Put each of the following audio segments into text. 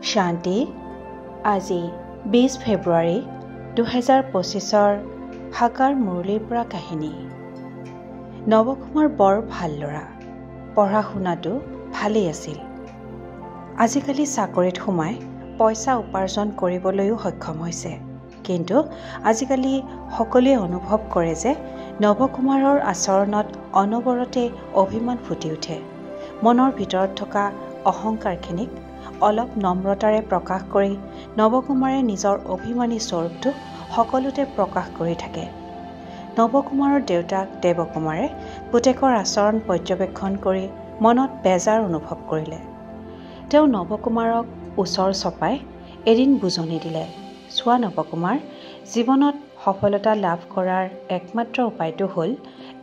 শান্তি আজি 20 ফেব্ৰুৱাৰী 2025 হাকাৰ মুৰলীৰ পৰা কাহিনী। নৱকুমাৰ বৰ ভাল ল'ৰা, পঢ়া শুনাটো ভালেই আছিল। আজিকালি চাকৰিত সোমাই পইচা উপাৰ্জন কৰিবলৈও সক্ষম হৈছে। কিন্তু আজিকালি সকলোৱে অনুভৱ কৰে যে নৱকুমাৰৰ আচৰণত অনবৰতে অভিমান ফুটি উঠে। মনৰ ভিতৰত থকা অহংকাৰখিনিক অলপ নম্ৰতাৰে প্ৰকাশ কৰি নৱকুমাৰে নিজৰ অভিমানী স্বৰূপটো সকলোতে প্ৰকাশ কৰি থাকে। নৱকুমাৰৰ দেউতাক দেৱকুমাৰে পুতেকৰ আচৰণ পৰ্যবেক্ষণ কৰি মনত বেজাৰ অনুভৱ কৰিলে। তেওঁ নৱকুমাৰক ওচৰ চপাই এদিন বুজনি দিলে, চোৱা নৱকুমাৰ, জীৱনত সফলতা লাভ কৰাৰ একমাত্ৰ উপায়টো হ'ল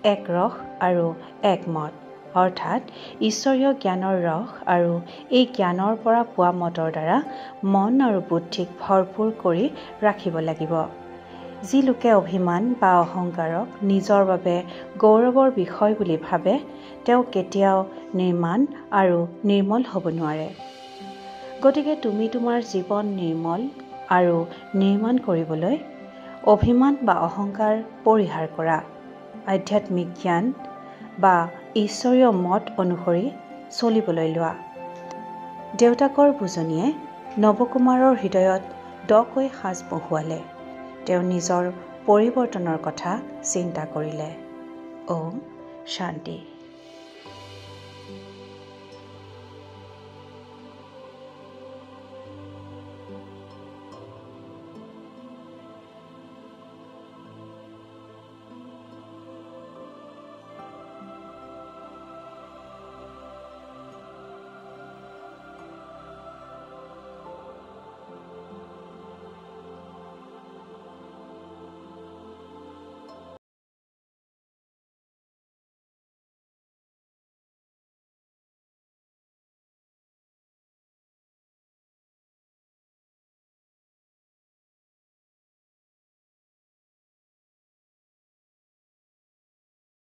এক ৰস আৰু এক মত, অৰ্থাৎ ঈশ্বৰীয় জ্ঞানৰ ৰস আৰু এই জ্ঞানৰ পৰা পোৱা মতৰ দ্বাৰা মন আৰু বুদ্ধিক ভৰপূৰ কৰি ৰাখিব লাগিব। যি লোকে অভিমান বা অহংকাৰক নিজৰ বাবে গৌৰৱৰ বিষয় বুলি ভাবে, তেওঁ কেতিয়াও নিৰ্মাণ আৰু নিৰ্মল হ'ব নোৱাৰে। গতিকে তুমি তোমাৰ জীৱন নিৰ্মল আৰু নিৰ্মাণ কৰিবলৈ অভিমান বা অহংকাৰ পৰিহাৰ কৰা, আধ্যাত্মিক জ্ঞান বা ঈশ্বৰীয় মত অনুসৰি চলিবলৈ লোৱা। দেউতাকৰ বুজনিয়ে নৱকুমাৰৰ হৃদয়ত দকৈ সাজ বহুৱালে। তেওঁ নিজৰ পৰিৱৰ্তনৰ কথা চিন্তা কৰিলে। ওম শান্তি।